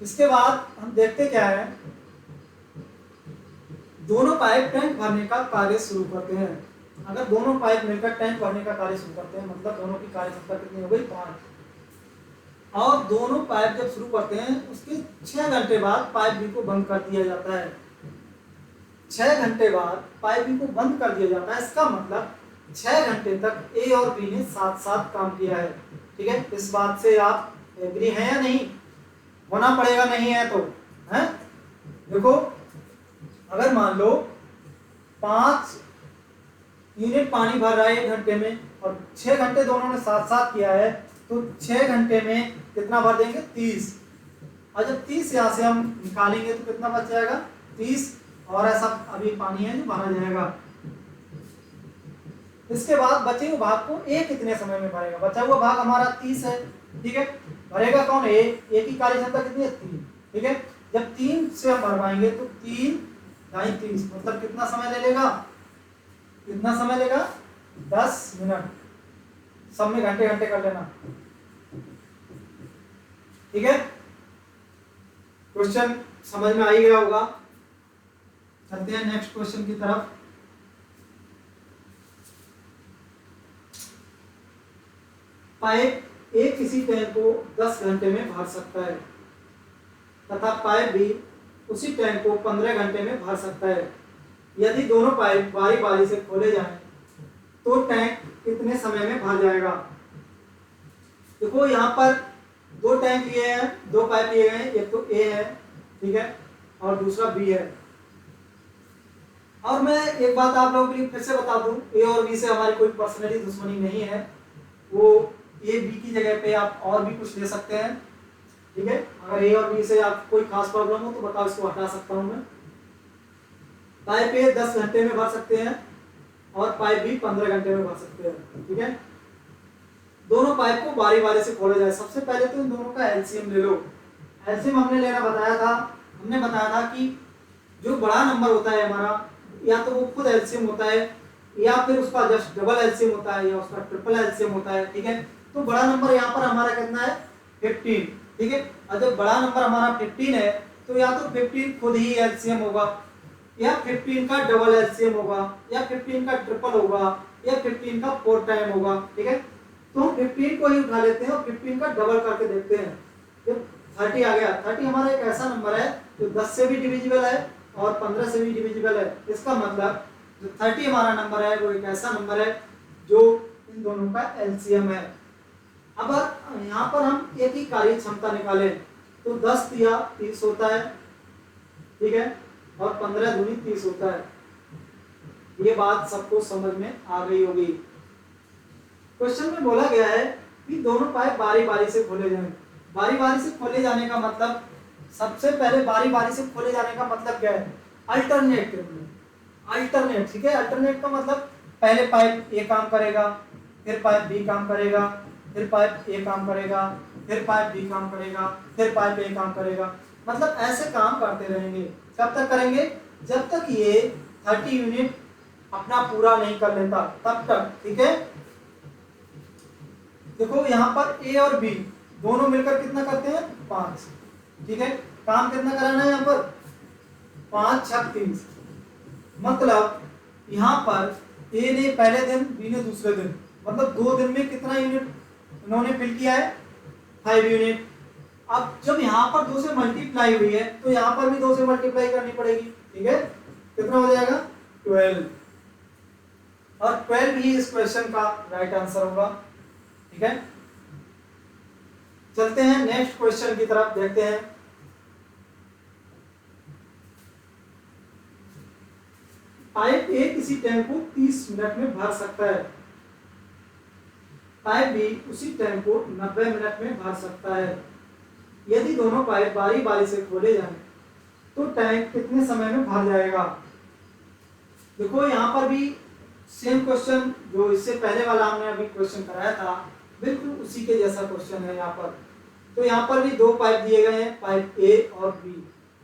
S1: इसके बाद हम देखते क्या है, दोनों पाइप टैंक भरने का कार्य शुरू करते हैं। अगर दोनों पाइप मिलकर टैंक भरने का कार्य शुरू करते हैं मतलब दोनों की कार्य क्षमता कितनी हो गई 5। और दोनों पाइप जब शुरू करते हैं उसके 6 घंटे बाद पाइप बी को बंद कर दिया जाता है। 6 घंटे बाद पाइप बी को बंद कर दिया जाता है, इसका मतलब 6 घंटे तक ए और बी ने साथ साथ काम किया है, ठीक है। इस बात से आप एग्री हैं या नहीं, होना पड़ेगा नहीं है तो, है। देखो अगर मान लो 5 यूनिट पानी भर रहा है 1 घंटे में और 6 घंटे दोनों ने साथ साथ किया है तो 6 घंटे में कितना भर देंगे 30। और जब 30 यहाँ से हम निकालेंगे तो कितना बच जाएगा 30, और ऐसा अभी पानी है जो भरा जाएगा। इसके बाद बचे हुए भाग को ए कितने समय में भरेगा। बचा हुआ भाग हमारा 30 है, ठीक है। भरेगा कौन ए की कार्य क्षमता कितनी है 3, ठीक है। जब 3 से हम भरवाएंगे तो 3 ढाई 30, मतलब कितना समय ले लेगा, कितना समय लेगा 10 मिनट। सब में घंटे घंटे कर लेना, ठीक है। क्वेश्चन समझ में आ ही गया होगा। चलते हैं नेक्स्ट क्वेश्चन की तरफ। पाइप ए किसी टैंक को 10 घंटे में भर सकता है तथा पाइप बी उसी टैंक को 15 घंटे में भर सकता है। यदि दोनों पाइप बारी बारी से खोले जाएं तो टैंक कितने समय में भर जाएगा। देखो यहाँ पर दो टैंक लिए हैं, दो पाइप लिए गए हैं, एक तो ए है, ठीक है, और दूसरा बी है। और मैं एक बात आप लोगों के लिए फिर से बता दूं, ए और बी से हमारी कोई पर्सनली दुश्मनी नहीं है। वो ए बी की जगह पे आप और भी कुछ ले सकते हैं, ठीक है। अगर ए और बी से आप कोई खास प्रॉब्लम हो तो बताओ, इसको हटा सकता हूं मैं। पाइप ए 10 घंटे में भर सकते हैं और पाइप बी 15 घंटे में भर सकते हैं, ठीक है। दोनों पाइप को बारी बारी से खोला जाए। सबसे पहले तो इन दोनों का एलसीएम ले लो। एलसीएम हमने लेना बताया था, हमने बताया था कि जो बड़ा नंबर होता है हमारा, या तो वो खुद एलसीएम होता है या फिर उसका जस्ट डबल एलसीएम होता है या उसका ट्रिपल एलसीएम होता है, ठीक है। तो बड़ा नंबर यहाँ पर हमारा कितना है 15, ठीक है। और जब बड़ा नंबर हमारा 15 है तो या तो 15 खुद ही एलसीएम होगा या 15 का डबल एलसीएम होगा या 15 का ट्रिपल होगा या 15 का 4 टाइम होगा, ठीक है। तो हम 15 को ही उठा लेते हैं और 15 का डबल करके देखते हैं। जब 30 आ गया, 30 हमारा एक ऐसा नंबर है जो 10 से भी डिविजिबल है और 15 से भी डिविजिबल है। इसका मतलब जो 30 हमारा नंबर है वो एक ऐसा नंबर है जो इन दोनों का एलसीएम है। अब यहाँ पर हम एक ही कार्य क्षमता निकालें तो 10 तिया 30 होता है, ठीक है, और 15 दूनी 30 होता है। ये बात सबको समझ में आ गई होगी। क्वेश्चन में बोला गया है कि दोनों पाइप बारी बारी से खोले जाएं। बारी बारी से खोले जाने का मतलब, सबसे पहले बारी बारी से खोले जाने का मतलब क्या है, अल्टरनेट, अल्टरनेट, ठीक है। अल्टरनेट का मतलब पहले पाइप ए काम करेगा, फिर पाइप बी काम करेगा, फिर पाइप ए काम करेगा, फिर पाइप बी काम करेगा, फिर पाइप ए काम करेगा। मतलब ऐसे काम करते रहेंगे। कब तक करेंगे, जब तक ये 30 यूनिट अपना पूरा नहीं कर लेता तब तक, ठीक है। देखो यहाँ पर ए और बी दोनों मिलकर कितना करते हैं 5, ठीक है। काम कितना कराना है यहाँ पर 5 6 30। मतलब यहाँ पर ए ने पहले दिन, बी ने दूसरे दिन, मतलब 2 दिन में कितना यूनिट इन्होंने फिल किया है 5 यूनिट। अब जब यहाँ पर 2 से मल्टीप्लाई हुई है तो यहाँ पर भी 2 से मल्टीप्लाई करनी पड़ेगी, ठीक है। कितना हो जाएगा 12, और 12 ही इस क्वेश्चन का राइट आंसर होगा, ठीक है। चलते हैं नेक्स्ट क्वेश्चन की तरफ, देखते हैं। पाइप ए किसी टैंक को 30 मिनट में भर सकता है, पाइप बी उसी टैंक को 90 मिनट में भर सकता है। यदि दोनों पाइप बारी बारी से खोले जाएं तो टैंक कितने समय में भर जाएगा। देखो यहाँ पर भी सेम क्वेश्चन जो इससे पहले वाला हमने अभी क्वेश्चन कराया था, बिल्कुल उसी के जैसा क्वेश्चन है यहाँ पर। तो यहाँ पर भी 2 पाइप दिए गए हैं, पाइप ए और बी।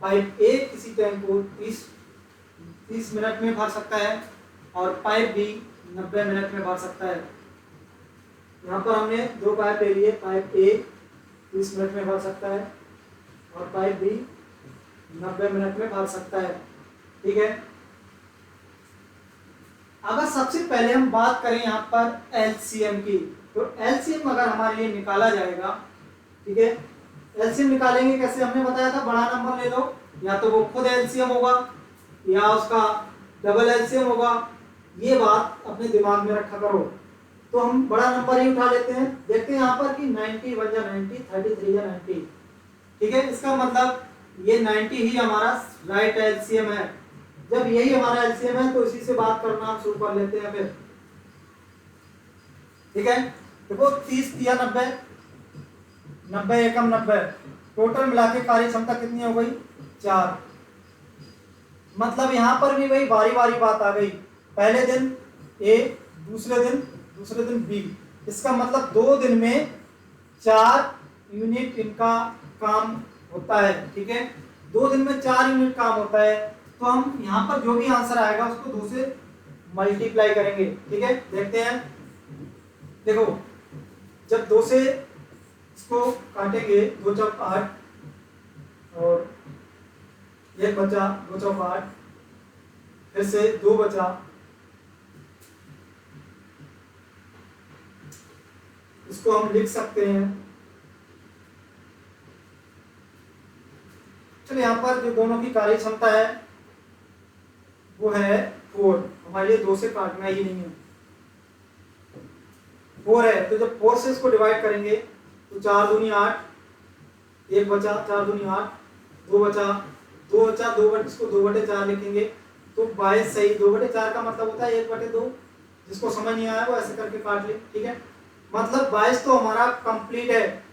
S1: पाइप ए किसी टैंक को 30 मिनट में भर सकता है और पाइप बी 90 मिनट में भर सकता है। यहाँ पर हमने 2 पाइप ले लिए, पाइप ए 30 मिनट में भर सकता है और पाइप बी 90 मिनट में भर सकता है, ठीक है। अगर सबसे पहले हम बात करें यहाँ पर एलसीएम की, तो एलसीएम अगर हमारे लिए निकाला जाएगा, ठीक है। एलसीएम निकालेंगे कैसे, हमने बताया था बड़ा नंबर ले लो, या तो वो खुद एलसीएम होगा या उसका डबल एलसीएम होगा। ये बात अपने दिमाग में रखा करो। तो हम बड़ा नंबर ही उठा लेते हैं। देखते हैं यहाँ पर कि 90 1 जा 90, 33 जा 90, ठीक है। इसका मतलब ये 90 ही हमारा राइट एलसीएम है। जब यही हमारा एलसीएम है तो इसी से बात करना हम शुरू कर लेते हैं फिर, ठीक है। देखो 30 तिया 90, 90 एकम 90, टोटल मिला के कार्य क्षमता कितनी हो गई 4। मतलब यहाँ पर भी वही बारी बारी बात आ गई, पहले दिन ए, दूसरे दिन बी। इसका मतलब 2 दिन में 4 यूनिट इनका काम होता है, ठीक है। 2 दिन में 4 यूनिट काम होता है, तो हम यहाँ पर जो भी आंसर आएगा उसको 2 से मल्टीप्लाई करेंगे। ठीक है, देखते हैं। देखो जब 2 से इसको काटेंगे, 2 चौक 8 और 1 बचा, 2 चौक 8, फिर से 2 बचा, इसको हम लिख सकते हैं। चलिए यहाँ पर जो दोनों की कार्य क्षमता है वो है 4, हमारे लिए 2 से काटना ही नहीं है, 4 है। तो जब 4 से इसको डिवाइड करेंगे तो 4 दूनी 8, 1 बचा, 4 दूनी 8, 2 बचा, 2 बचा, 2 बटे इसको 2/4 लिखेंगे तो 22 सही। 2/4 का मतलब होता है 1/2। जिसको समझ नहीं आया वो ऐसे करके काट ले। ठीक है, मतलब 22 तो हमारा कंप्लीट है।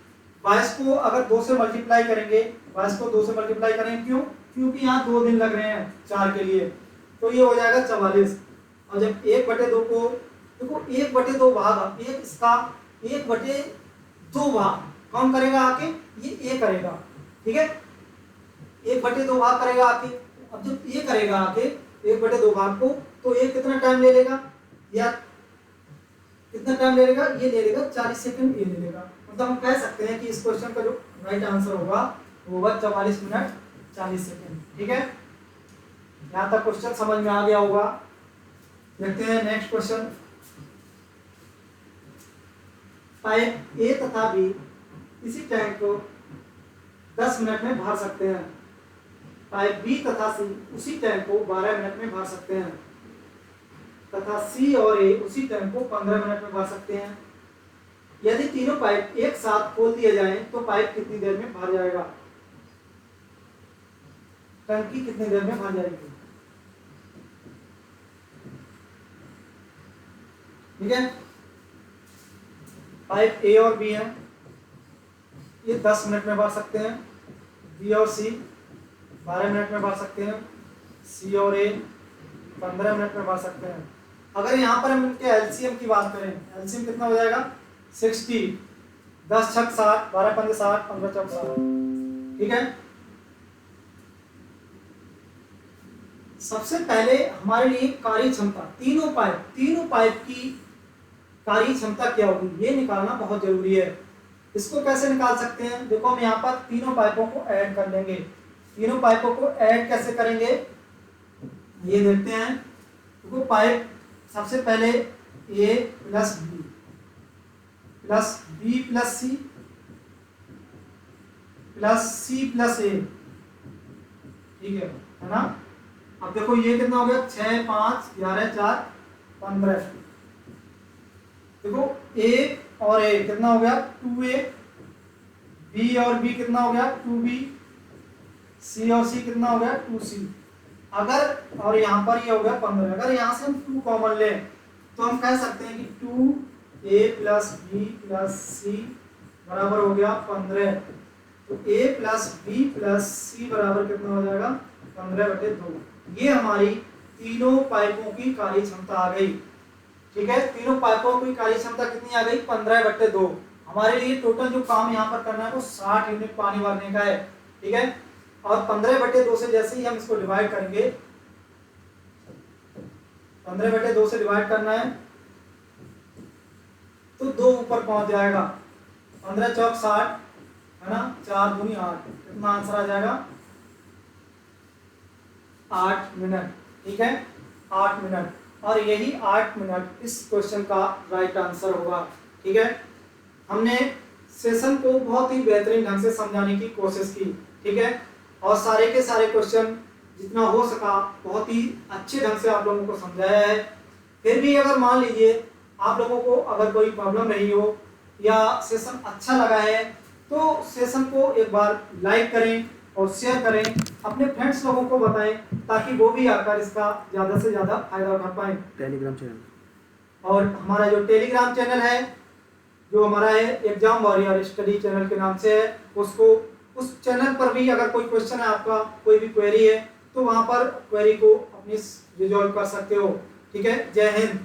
S1: 22 को अगर 2 से मल्टीप्लाई करेंगे, 22 को 2 से मल्टीप्लाई करेंगे, क्यों? क्योंकि यहाँ 2 दिन लग रहे हैं 4 के लिए, तो ये हो जाएगा 44। और जब 1/2 को देखो, 1/2 भाग, एक इसका 1/2 भाग कौन करेगा आके? ये A करेगा। ठीक है, 1/2 भाग करेगा आके। अब जब ये करेगा आके 1/2 भाग को, तो ये कितना टाइम ले लेगा, या कितना टाइम ले लेगा? ये ले लेगा 40 सेकंड, ये ले लेगा। मतलब हम कह सकते हैं कि इस क्वेश्चन का जो राइट आंसर होगा वो होगा 44 मिनट 40 सेकंड। ठीक है, यहाँ तक क्वेश्चन समझ में आ गया होगा। देखते हैं नेक्स्ट क्वेश्चन। पाइप ए तथा बी इसी टैंक को 10 मिनट में भर सकते हैं। पाइप बी तथा सी उसी टैंक को 12 मिनट में भर सकते हैं, तथा सी और ए उसी टैंक को 15 मिनट में भर सकते हैं। यदि तीनों पाइप एक साथ खोल दिए जाएं तो पाइप कितनी देर में भर जाएगा? टंकी कितनी देर में भर जाएगी? ठीक है, पाइप ए और बी है, ये 10 मिनट में भर सकते हैं। बी और सी 12 मिनट में भर सकते हैं। सी और ए 15 मिनट में भर सकते हैं। अगर यहाँ पर हम इनके एलसीएम की बात करें, एलसीएम कितना हो जाएगा? 60, 10 छक 60, 12 पंजे 60, 15 चौक 60। ठीक है, सबसे पहले हमारे लिए कार्य क्षमता, तीनों पाइप की कार्य क्षमता क्या होगी ये निकालना बहुत जरूरी है। इसको कैसे निकाल सकते हैं? देखो हम यहाँ पर तीनों पाइपों को ऐड कर लेंगे। तीनों पाइपों को ऐड कैसे करेंगे ये देखते हैं। देखो पाइप सबसे पहले A plus B plus B plus C plus C plus A, ठीक है ना। अब देखो ये कितना हो गया? 6, 5, 11, 4, 15। देखो A और A कितना हो गया? 2A। B और B कितना हो गया? 2B। C और C कितना हो गया? 2C। अगर और यहाँ पर ये हो गया 15। अगर यहाँ से हम 2 कॉमन लें तो हम कह सकते हैं कि 2A plus B plus C बराबर हो गया 15। तो A plus B plus C बराबर कितना हो जाएगा? 15/2। ये हमारी तीनों पाइपों की कार्य क्षमता आ गई। ठीक है, तीनों पाइपों की कार्य क्षमता कितनी आ गई? 15/2। हमारे लिए टोटल जो काम यहाँ पर करना है वो 60 यूनिट पानी भरने का है। ठीक है, और 15/2 से जैसे ही हम इसको डिवाइड करेंगे, 15/2 से डिवाइड करना है तो 2 ऊपर पहुंच जाएगा। 15 चौक 60 है ना, 4 दूनी 8, कितना आंसर आ जाएगा? 8 मिनट। ठीक है, 8 मिनट, और यही 8 मिनट इस क्वेश्चन का राइट आंसर होगा। ठीक है, हमने सेशन को बहुत ही बेहतरीन ढंग से समझाने की कोशिश की। ठीक है, और सारे के सारे क्वेश्चन जितना हो सका बहुत ही अच्छे ढंग से आप लोगों को समझाया है। फिर भी अगर मान लीजिए आप लोगों को अगर कोई प्रॉब्लम रही हो या सेशन अच्छा लगा है तो सेशन को एक बार लाइक करें और शेयर करें, अपने फ्रेंड्स लोगों को बताएं ताकि वो भी आकर इसका ज़्यादा से ज़्यादा फायदा उठा पाएं।
S2: टेलीग्राम चैनल,
S1: और हमारा जो टेलीग्राम चैनल है जो हमारा है एग्जाम वॉरियर स्टडी चैनल के नाम से है, उसको उस चैनल पर भी अगर कोई क्वेश्चन है आपका, कोई भी क्वेरी है तो वहाँ पर क्वेरी को अपनी रिजॉल्व कर सकते हो। ठीक है, जय हिंद।